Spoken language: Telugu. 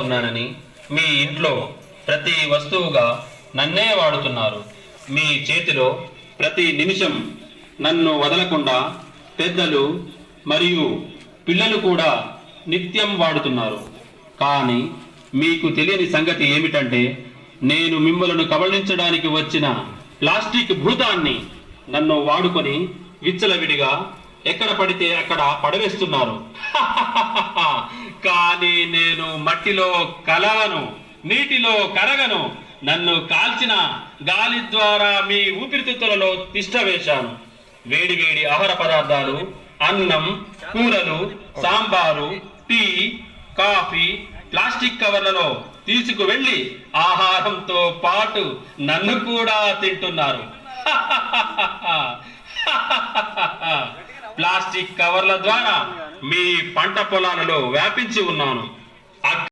ఉన్నానని మీ ఇంట్లో ప్రతి వస్తువుగా నన్నే వాడుతున్నారు. మీ చేతిలో ప్రతి నిమిషం నన్ను వదలకుండా పెద్దలు మరియు పిల్లలు కూడా నిత్యం వాడుతున్నారు. కానీ మీకు తెలియని సంగతి ఏమిటంటే నేను మిమ్మలను కబళించడానికి వచ్చిన ప్లాస్టిక్ భూతాన్ని నన్ను వాడుకొని విచ్చలవిడిగా ఎక్కడ పడితే అక్కడ పడవేస్తున్నారు. కానీ నేను మట్టిలో కలవను, నీటిలో కరగను. నన్ను కాల్చిన గాలి ద్వారా మీ ఊపిరితిత్తులలో తిష్ట వేశాను. వేడి వేడి ఆహార పదార్థాలు, అన్నం, కూరలు, సాంబారు, టీ, కాఫీ ప్లాస్టిక్ కవర్లలో తీసుకువెళ్ళి ఆహారంతో పాటు నన్ను కూడా తింటున్నారు. ప్లాస్టిక్ కవర్ల ద్వారా మీ పంట పొలాలలో వ్యాపించి ఉన్నాను.